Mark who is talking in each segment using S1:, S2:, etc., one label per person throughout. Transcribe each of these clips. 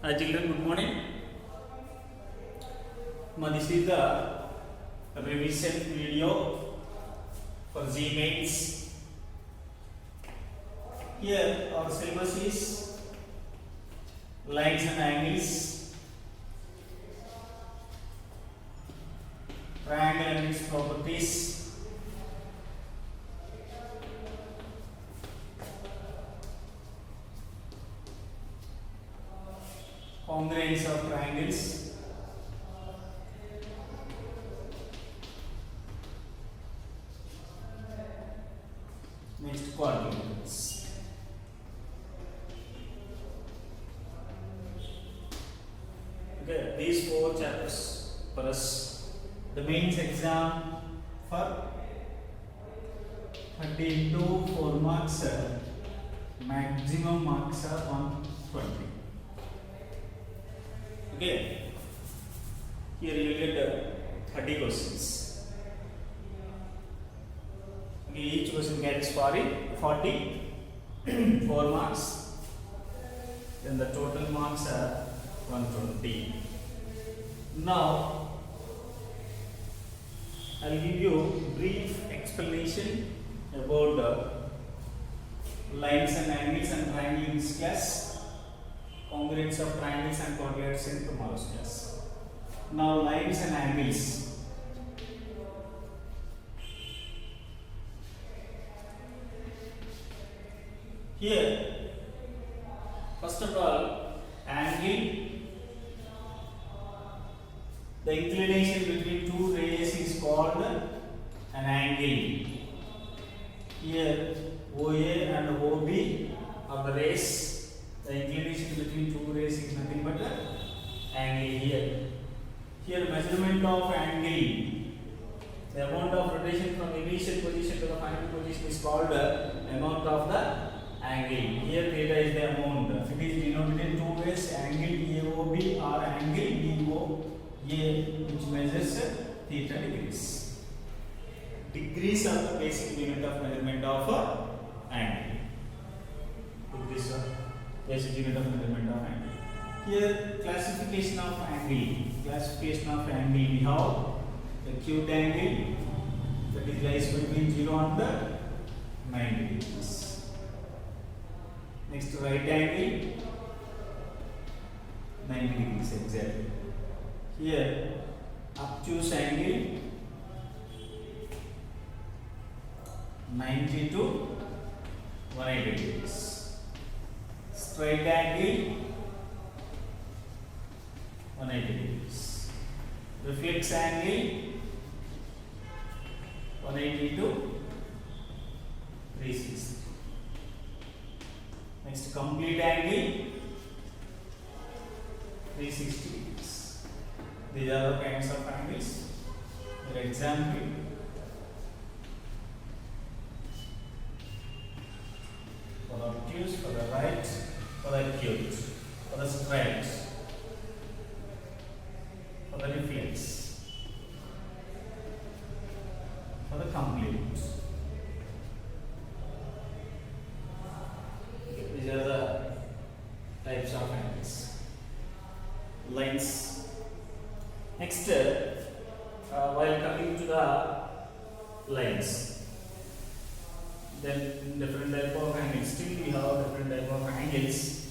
S1: Hi children, good morning. This is the revision video for G mains. Here our syllabus is lines and angles, triangle and its properties, congruence of triangles, next quadrants. Okay, these four chapters for us. The mains exam for 30 into 4 marks, maximum marks are 120. Okay, here you will get 30 questions. Okay, each question carries 40 4 marks, then the total marks are 120. Now I will give you brief explanation about the lines and angles and triangle in this class, congruence of triangles and quadrilaterals in tomorrow's class. Now lines and angles. Here, first of all, angle, the inclination between two rays is called an angle. Here, OA and OB are the rays. The inclination between two rays is nothing but the angle here. Here, measurement of angle, the amount of rotation from initial position to the final position is called the amount of the angle. Here theta is the amount. It is denoted in two ways, angle AOB or angle BOA, which measures theta degrees. Degrees are the basic unit of measurement of angle. Degrees are basic unit of measurement of angle. Here classification of angle. Classification of angle, we have acute angle that is lies between 0 and the 90 degrees. Next, right angle 90 degrees exactly. Here obtuse angle 90 to 180 degrees. Straight angle 180 degrees. Reflex angle 180 to 360. Next, complete angle 360 degrees. These are the kinds of angles. For example, for the obtuse, for the right, for the acute, for the straight, for the reflex, for the complete. These are the types of angles. Lines. Next, while coming to the lines, then different type of angles. Still we have different type of angles.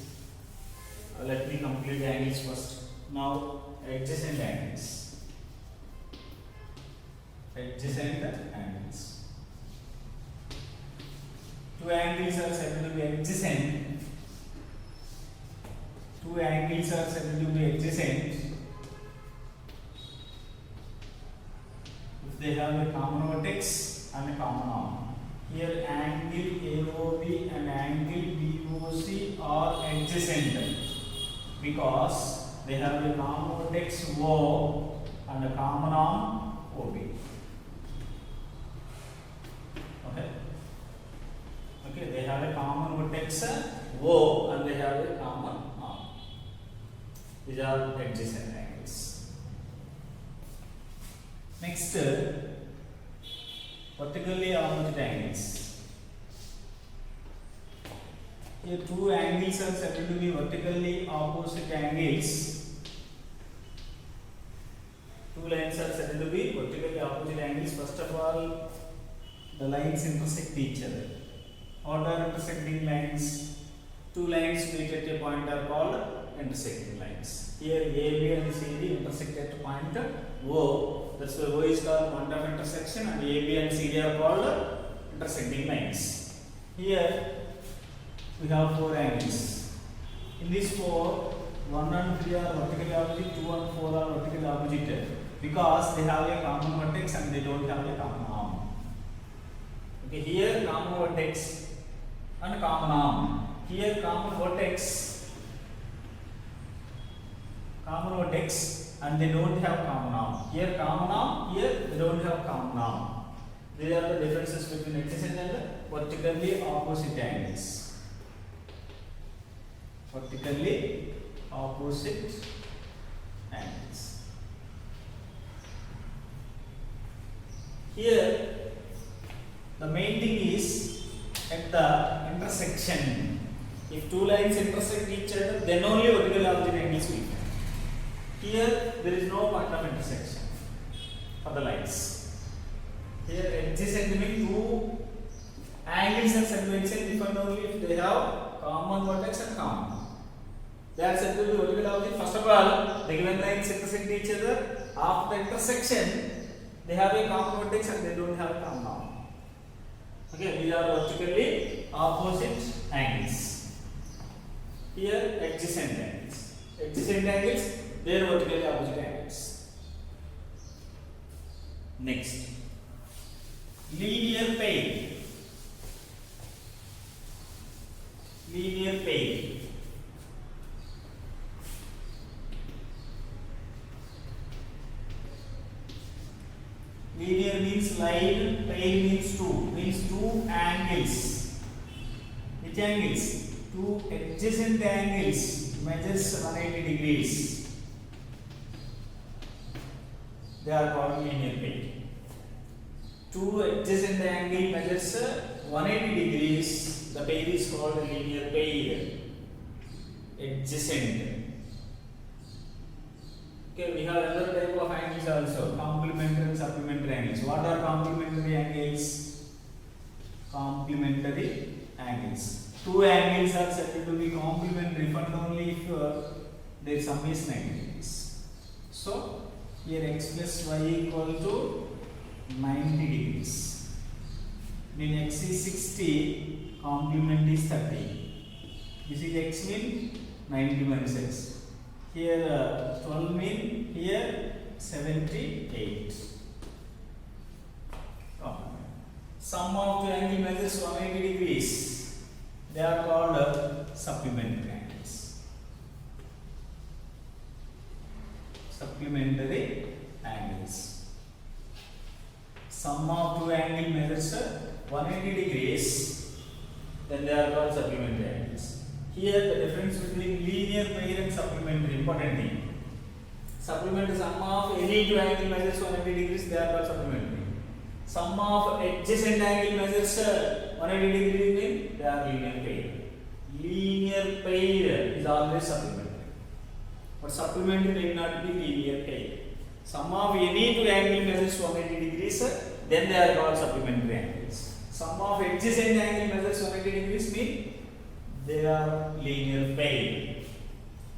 S1: Let me complete the angles first. Now adjacent angles. Adjacent angles. Two angles are said to be adjacent. Two angles are said to be adjacent if they have a common vertex and a common arm. Here angle AOB and angle BOC are adjacent because they have a common vertex O and a common arm OB. Okay, they have a common vertex O and they have a common arm. These are adjacent angles. Next, particularly opposite angles. Here two angles are said to be vertically opposite angles. Two lines are said to be vertically opposite angles. First of all, the lines intersect each other. What are intersecting lines? Two lines meet at a point are called intersecting lines. Here AB and CD intersect at point O. That's why O is called point of intersection, and AB and CD are called intersecting lines. Here we have four angles. In these four, 1 and 3 are vertically opposite, 2 and 4 are vertically opposite because they have a common vertex and they don't have a common arm. Okay, here common vertex and common arm. Here common vertex and they don't have common arm. Here common arm, here they don't have common arm. These are the differences between adjacent and vertically opposite angles. Vertically opposite angles. Here the main thing is at the intersection. If two lines intersect each other, then only vertical opposite angles will be. Here there is no point of intersection for the lines. Here adjacent means two angles are said to be different only if they have common vertex and common. They are said to be vertical opposite. First of all, the given lines intersect each other. After the intersection, they have a common vertex and they don't have a common arm. Okay, these are vertically opposite angles. Here adjacent angles. Adjacent angles, they are vertically opposite angles. Next, linear pair. Linear pair. Linear means line, pair means two angles. Which angles? Two adjacent angles measures 180 degrees. They are called linear pair. Two adjacent angle measures 180 degrees. The pair is called linear pair. Adjacent. Okay, we have another type of angles also, complementary and supplementary angles. What are complementary angles? Complementary angles. Two angles are said to be complementary but only if their sum is 90 degrees. So, here x plus y equal to 90 degrees. Then x is 60, complement is 30. This is x mean 90 minus x. Here 12 mean here 78. Sum of two angle measures 180 degrees. They are called supplementary angles. Supplementary angles. Sum of two angle measures 180 degrees. Then they are called supplementary angles. Here the difference between linear pair and supplementary, important thing. Supplementary sum of any two angle measures 180 degrees, they are called supplementary. Sum of adjacent angle measures 180 degrees mean they are linear pair. Linear pair is always supplementary. But supplementary need not be linear pair. Sum of any two angle measures 180 degrees, then they are called supplementary angles. Sum of adjacent angle measures 180 degrees mean they are linear pair.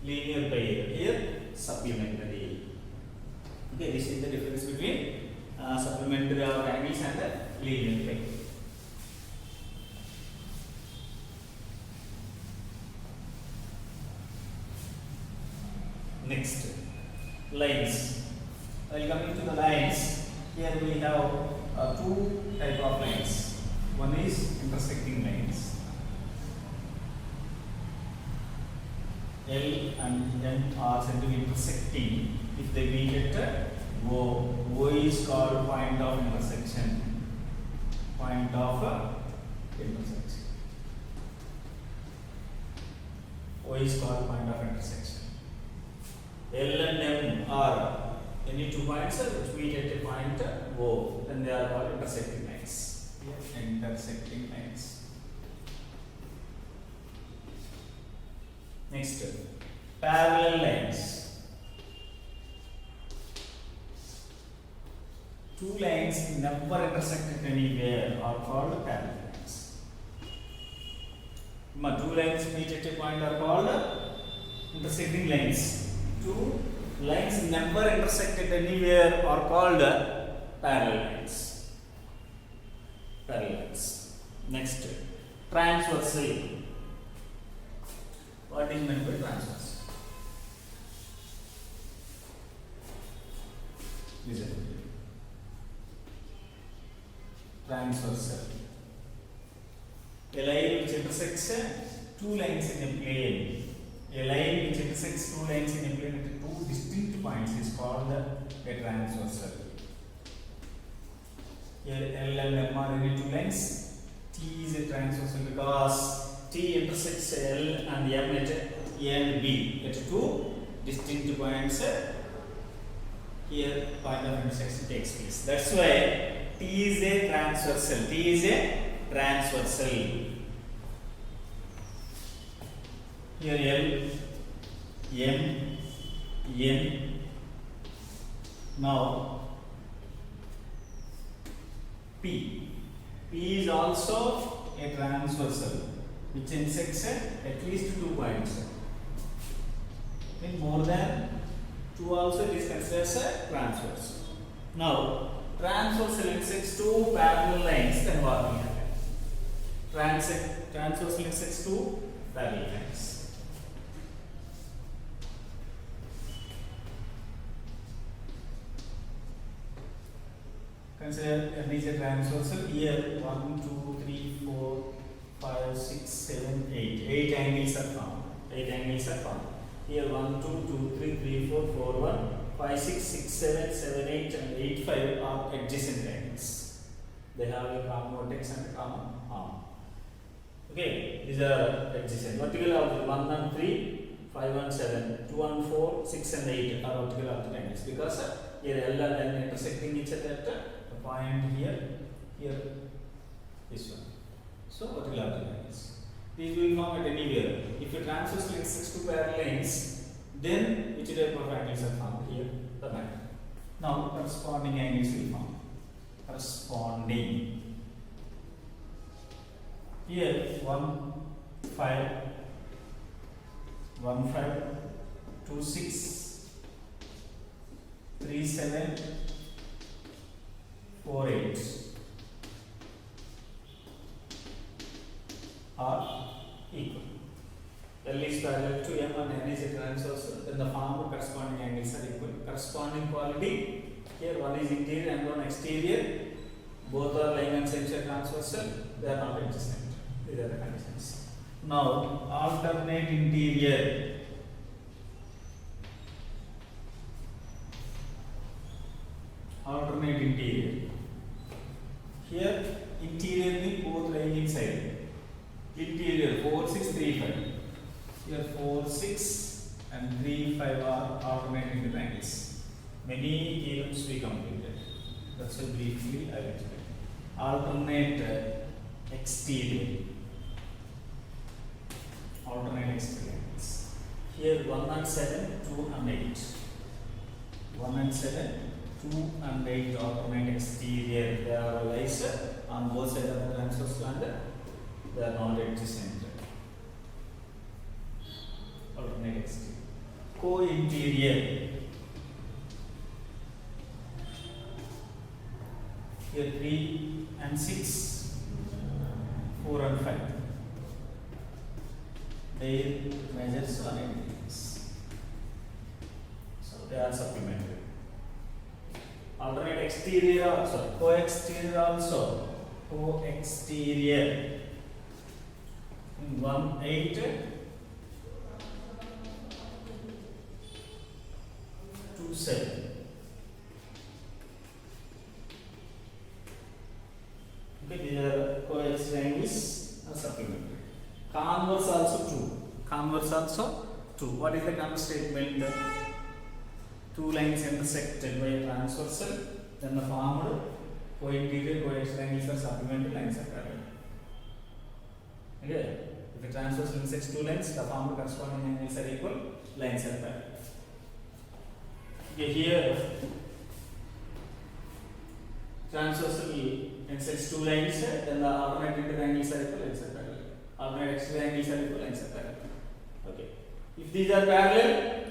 S1: Linear pair. Here supplementary. Okay, this is the difference between supplementary of angles and linear pair. Next, lines. While coming to the lines, here we have two type of lines. One is intersecting lines. L and N are said to be intersecting if they meet at O. O is called point of intersection. Point of intersection. O is called point of intersection. L and M are any two points which meet at a point O. Then they are called intersecting lines. Intersecting lines. Next, parallel lines. Two lines never intersected anywhere are called parallel lines. Two lines meet at a point are called intersecting lines. Two lines never intersected anywhere are called parallel lines. Parallel lines. Next, transversal. What is meant by transversal? Listen. Transversal. A line which intersects two lines in a plane. A line which intersects two lines in a plane at two distinct points is called a transversal. Here L and M are any two lines. T is a transversal because T intersects L and M at A and B at two distinct points. Here point of intersection takes place. That's why T is a transversal. T is a transversal. Here L, M, N. Now P. P is also a transversal which intersects at least 2 points. In more than 2 also it is considered as a transverse. Now transversal intersects two parallel lines, then what will happen? Transversal intersects two parallel lines. Consider N is a transversal. Here 1, 2, 3, 4, 5, 6, 7, 8. 8 angles are found. 8 angles are found. Here 1, 2, 2, 3, 3, 4, 4, 1, 5, 6, 6, 7, 7, 8 and 8, 5 are adjacent angles. They have a common vertex and a common arm. Okay, these are adjacent. Vertical are 1 and 3, 5 and 7, 2 and 4, 6 and 8 are vertical opposite angles because here L and N intersecting each other at the point here, this one. So vertical opposite angles. These will form at anywhere. If a transversal intersects two parallel lines, then which type of angles are formed? Here, the matter. Now corresponding angles will form. Corresponding. Here 1, 5, 1, 5, 2, 6, 3, 7, 4, 8 are equal. L is parallel to M and N is a transversal, then the form of corresponding angles are equal. Corresponding quality, here one is interior and one exterior. Both are line and center transversal, they are not adjacent. These are the conditions. Now, alternate interior. Alternate interior. Here, interior means both lying inside. Interior 4, 6, 3, 5. Here 4, 6 and 3, 5 are alternate interior angles. Many theorems we completed. That's why briefly I will explain. Alternate exterior. Alternate exterior angles. Here 1 and 7, 2 and 8. 1 and 7, 2 and 8 alternate exterior. They are lies on both sides of the transversal and they are not adjacent. Alternate exterior. Co-interior. Here 3 and 6, 4 and 5. Their measures are angles. So they are supplementary. Alternate exterior also, co-exterior also. Co-exterior. 1, 8, 2, 7. Okay, these are co-exterior angles are supplementary. Converse also true. Converse also true. What is the converse statement? Two lines intersected by a transversal, then the formed co-interior, co-exterior angles are supplementary, lines are parallel. Okay, If a transversal intersects two lines, the formed corresponding angles are equal, lines are parallel. Okay, here transversal intersects two lines, then the alternate interior angles are equal, lines are parallel. Alternate exterior angles are equal, lines are parallel. Okay. If these are parallel,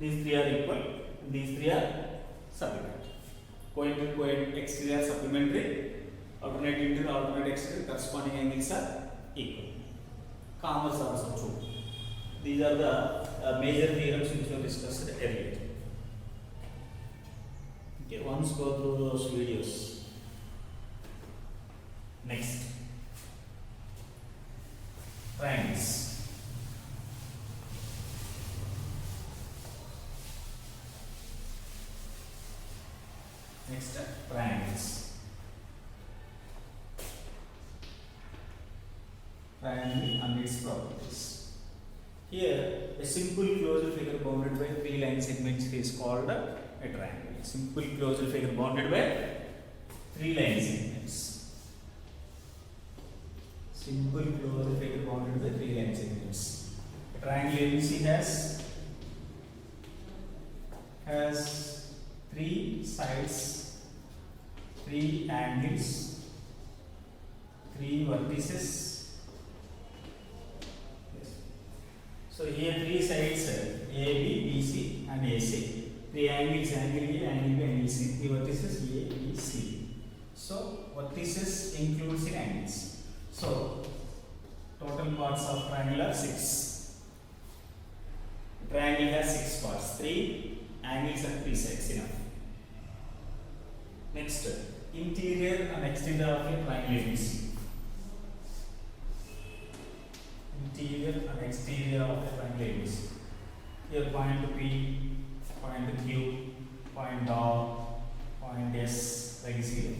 S1: these three are equal, these three are supplementary. Coincident exterior supplementary, alternate interior, alternate exterior, corresponding angles are equal. Commas also true. These are the major theorems which were discussed earlier. Okay, once go through those videos. Next, triangles. Next, triangles. Triangle and its properties. Here, a simple closure figure bounded by three line segments is called a triangle. Simple closure figure bounded by three line segments. Simple closure figure bounded by three line segments. A triangle ABC has three sides, three angles, three vertices. So here three sides A, B, BC and AC. Three angles, angle A, angle B, angle C. Three vertices A, B, C. So vertices includes in angles. So total parts of triangle are 6. Triangle has 6 parts. 3 angles and 3 sides enough. Next, interior and exterior of a triangle ABC. Interior and exterior of a triangle ABC. Here point P, point Q, point R, point S, like this here.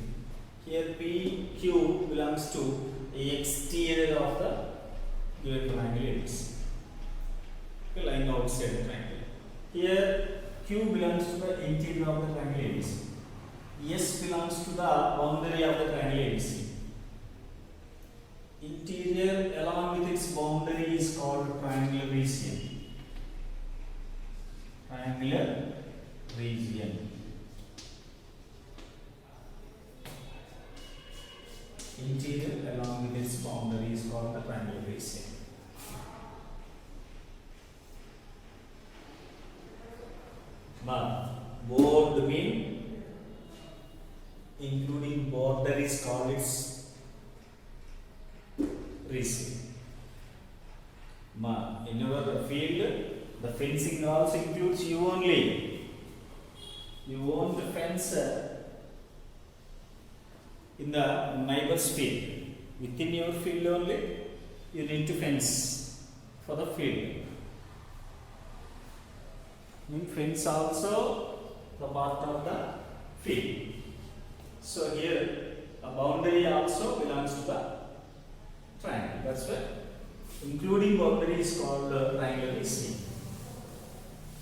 S1: Here P, Q belongs to the exterior of the given triangle ABC. Okay, lying outside the triangle. Here Q belongs to the interior of the triangle ABC. S belongs to the boundary of the triangle ABC. Interior along with its boundary is called triangular region. Triangular region. Interior along with its boundary is called the triangular region. But board mean including border is called its region. In our field, the fencing also includes you only. You own the fence in the neighbor's field. Within your field only, you need to fence for the field. Fence also the part of the field. So here a boundary also belongs to the triangle. That's why including boundary is called triangular region.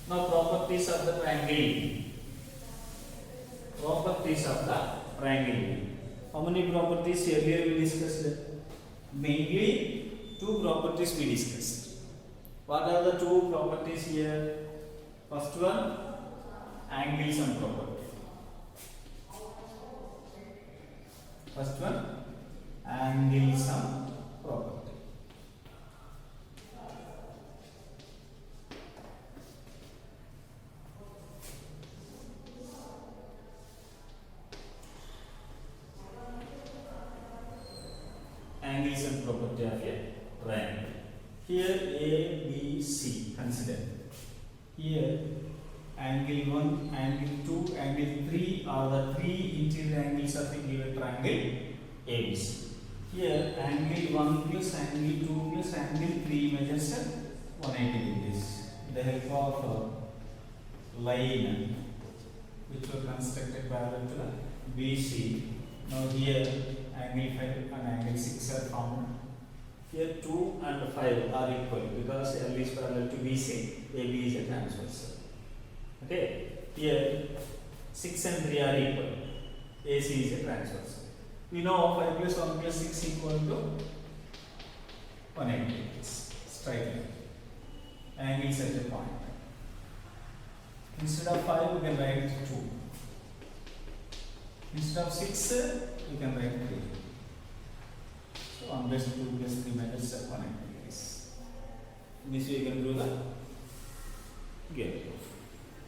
S1: Now properties of the triangle. Properties of the triangle. How many properties earlier we discussed? Mainly 2 properties we discussed. What are the 2 properties here? First one, angles property. First one, angles property. Angles and property of a triangle. Here A, B, C. Consider. Here angle 1, angle 2, angle 3 are the 3 interior angles of a given triangle ABC. Here angle 1 plus angle 2 plus angle 3 measures 180 degrees. With the help of line which were constructed parallel to the BC. Now here angle 5 and angle 6 are formed. Here 2 and 5 are equal because L is parallel to BC, AB is a transversal. Okay, here 6 and 3 are equal, AC is a transversal. We know 5 plus 1 plus 6 equal to 180 degrees. Straight line. Angles at a point. Instead of 5, we can write 2. Instead of 6, we can write 3. So 1 plus 2 plus 3 minus 180 degrees. This way you can do the game.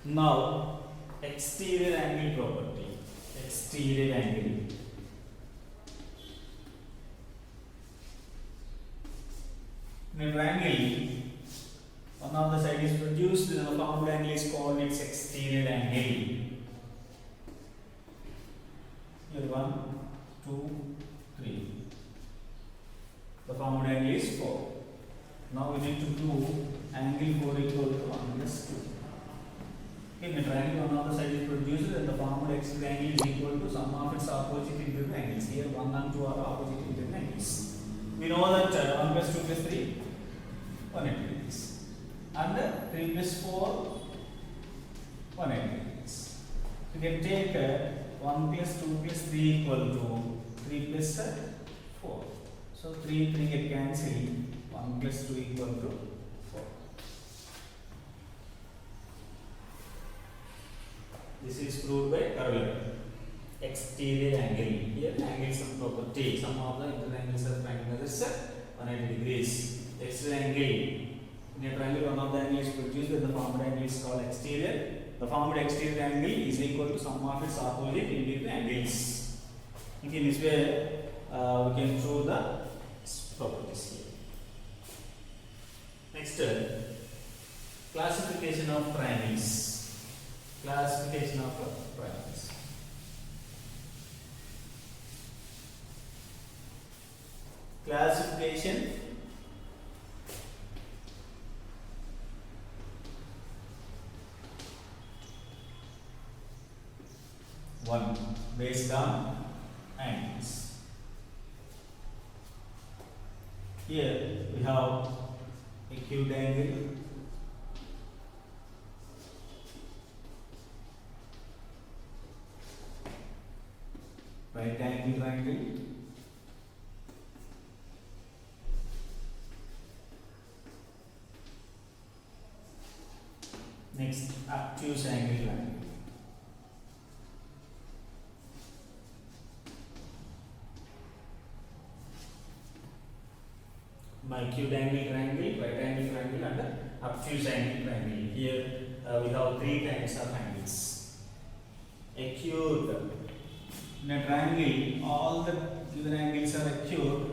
S1: Now, exterior angle property. Exterior angle. In a triangle, one of the side is produced, the formed angle is called its exterior angle. Here 1, 2, 3. The formed angle is 4. Now we need to do angle 4 equal to 1 plus 2. In a triangle, one of the side is produced and the formed exterior angle is equal to sum of its opposite interior angles. Here 1 and 2 are opposite interior angles. We know that 1 plus 2 plus 3, 180 degrees. And 3 plus 4, 180 degrees. You can take 1 plus 2 plus 3 equal to 3 plus 4. So 3 get cancelled. 1 plus 2 equal to 4. This is proved by corollary. Exterior angle. Here angle some property. Some of the interior angles are triangle measures 180 degrees. Exterior angle. In a triangle, one of the angles is produced and the formed angle is called exterior. The formed exterior angle is equal to sum of its opposite interior angles. In this way, we can prove the properties here. Next, classification of triangles. Classification of triangles. Classification one based on angles. Here we have acute angle, right angle triangle, next obtuse angle triangle. Acute angle triangle, right angle triangle, and obtuse angle triangle. Here we have 3 types of angles. Acute. In a triangle, all the given angles are acute,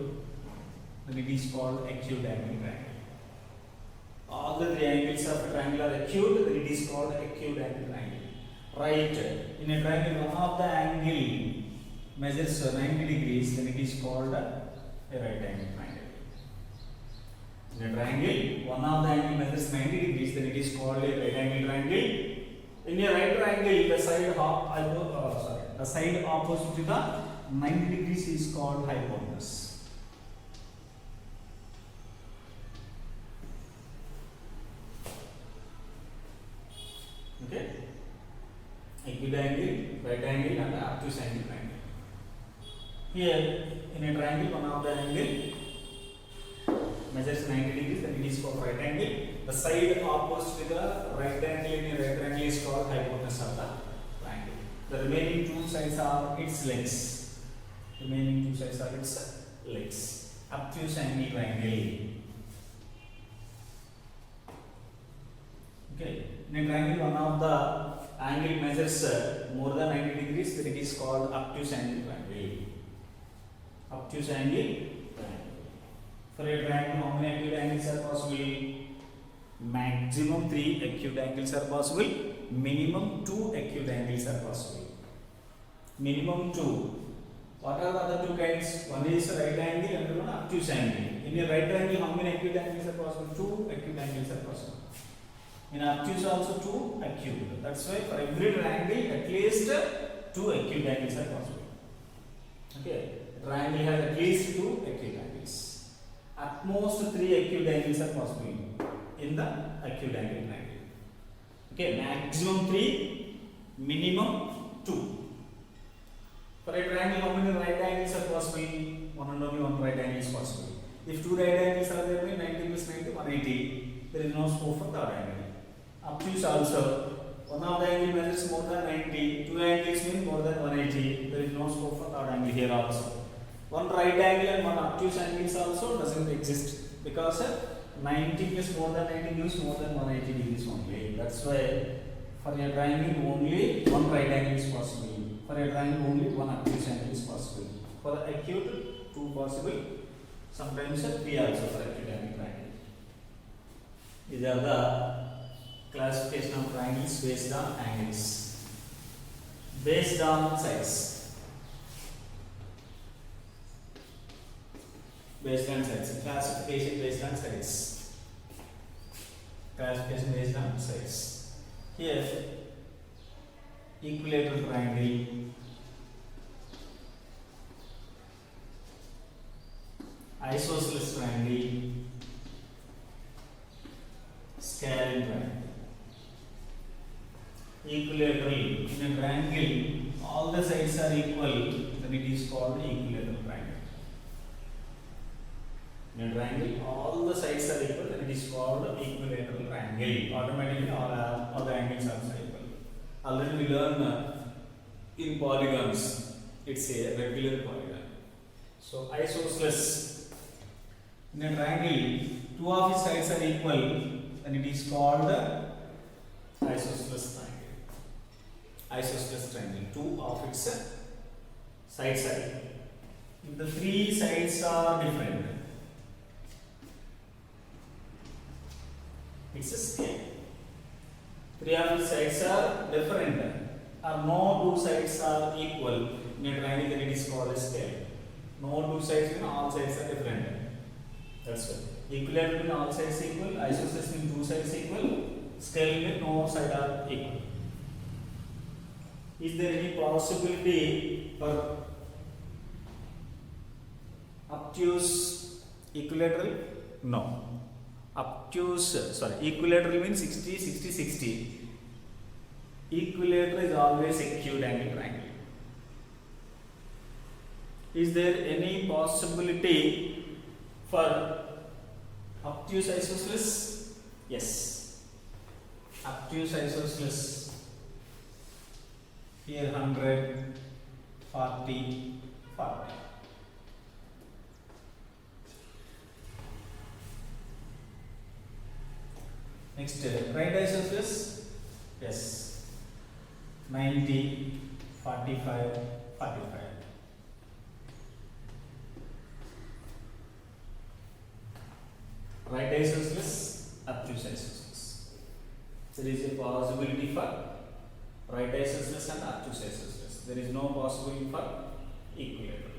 S1: then it is called acute angle triangle. All the 3 angles of a triangle are acute, then it is called acute angle triangle. Right. In a triangle, one of the angle measures 90 degrees, then it is called a right angle triangle. In a triangle, one of the angle measures 90 degrees, then it is called a right angle triangle. In a right triangle, the side opposite to the 90 degrees is called hypotenuse. Okay? Acute angle, right angle, and obtuse angle triangle. Here, in a triangle, one of the angle measures 90 degrees, then it is called right angle. The side opposite to the right angle in a right triangle is called hypotenuse of the triangle. The remaining 2 sides are its legs. Remaining 2 sides are its legs. Obtuse angle triangle. Okay. In a triangle, one of the angle measures more than 90 degrees, then it is called obtuse angle triangle. Obtuse angle. For a triangle, how many acute angles are possible? Maximum 3 acute angles are possible. Minimum 2 acute angles are possible. Minimum 2. What are the other 2 kinds? One is right angle and one obtuse angle. In a right triangle, how many acute angles are possible? 2 acute angles are possible. In obtuse also 2 acute. That's why for every triangle, at least 2 acute angles are possible. Okay. Triangle has at least 2 acute angles. At most 3 acute angles are possible in the acute angle triangle. Okay, maximum 3, minimum 2. For a triangle, how many right angles are possible? One and only one right angle is possible. If two right angles are there, means 90 plus 90, 180. There is no scope for third angle. Obtuse also. One of the angle measures more than 90. Two angles mean more than 180. There is no scope for third angle here also. One right angle and one obtuse angles also doesn't exist because 90 plus more than 90 gives more than 180 degrees only. That's why for a triangle only one right angle is possible. For a triangle only one obtuse angle is possible. For the acute, two possible. Sometimes three also for acute angle triangle. These are the classification of triangles based on angles. Based on size. Based on size. Classification based on size. Classification based on size. Here, equilateral triangle, isosceles triangle, scalene triangle. Equilateral, in a triangle, all the sides are equal, then it is called equilateral triangle. In a triangle, all the sides are equal, then it is called equilateral triangle. Automatically, all the angles are equal. Already we learned in polygons, it's a regular polygon. So, isosceles, in a triangle, two of its sides are equal, then it is called isosceles triangle. Isosceles triangle, two of its sides are equal. If the three sides are different, it's a scale. Three of its sides are different, or no two sides are equal. In a triangle, then it is called a scale. No two sides mean all sides are different. That's why. Equilateral mean all sides equal. Isosceles mean two sides equal. Scale mean no side are equal. Is there any possibility for obtuse equilateral? No. Equilateral means 60, 60, 60. Equilateral is always acute angle triangle. Is there any possibility for obtuse isosceles? Yes. Obtuse isosceles. Here 100, 40, 40. Next, right isosceles, yes, 90, 45, 45. Right isosceles, obtuse isosceles. There is a possibility for right isosceles and obtuse isosceles. There is no possibility for equilateral,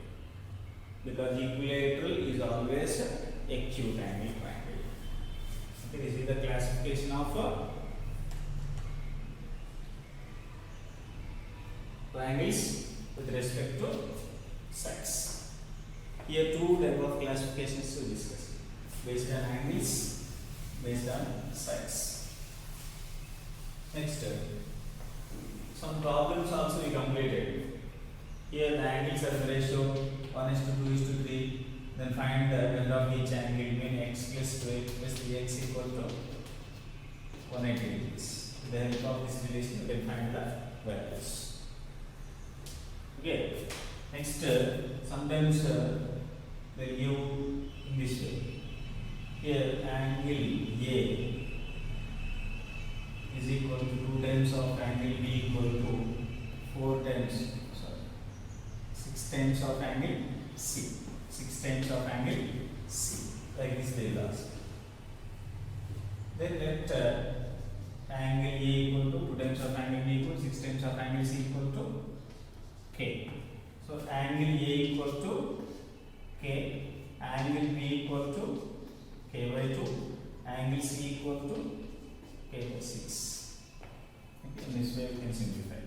S1: because equilateral is always acute angle triangle. Okay, this is the classification of triangles with respect to sides. Here two type of classifications to discuss, based on angles, based on sides. Next, some problems also we completed. Here the angles are the ratio 1:2:3. Then find the value of each angle, mean x plus 12 plus 3x equal to 180 degrees. With the help of this relation, you can find the values. Okay. Next, sometimes they give in this way. Here, angle A is equal to 2 times of angle B equal to 6 times of angle C. 6 times of angle C. Like this they will ask. Then let angle A equal to 2 times of angle B equal to 6 times of angle C equal to K. So angle A equal to K, angle B equal to K by 2, angle C equal to K by 6. Okay, in this way we can simplify.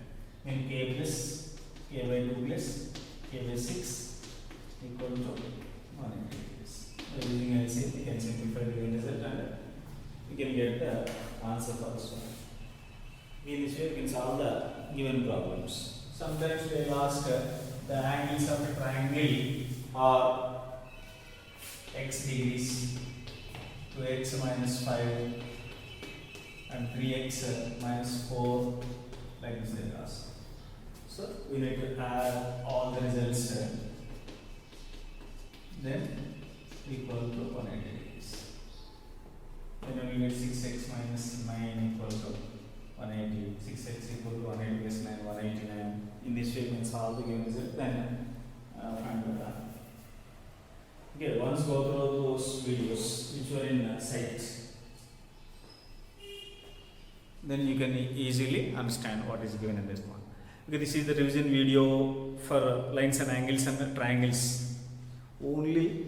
S1: Then K plus K by 2 plus K by 6 equal to 180 degrees. By using LCM, we can simplify the result and we can get the answer for this one. In this way, we can solve the given problems. Sometimes we will ask the angles of a triangle are x degrees, 2x minus 5 and 3x minus 4, like this they ask. So we need to add all the results then equal to 180 degrees. Then we get 6x minus 9 equal to 180, 6x equal to 180 plus 9, 189. In this way, means all the given result, then find the time. Okay, once go through those videos which were in site, then you can easily understand what is given in this one. Okay, this is the revision video for lines and angles and triangles. Only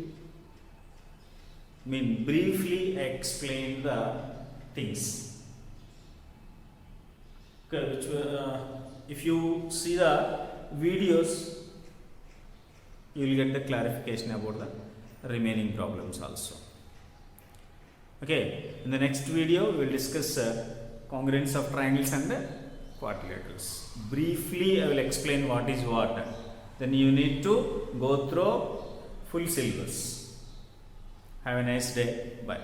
S1: briefly explain the things. Okay, which if you see the videos, you will get the clarification about the remaining problems also. Okay, in the next video we will discuss congruence of triangles and quadrilaterals. Briefly I will explain what is what. Then you need to go through full syllabus. Have a nice day. Bye.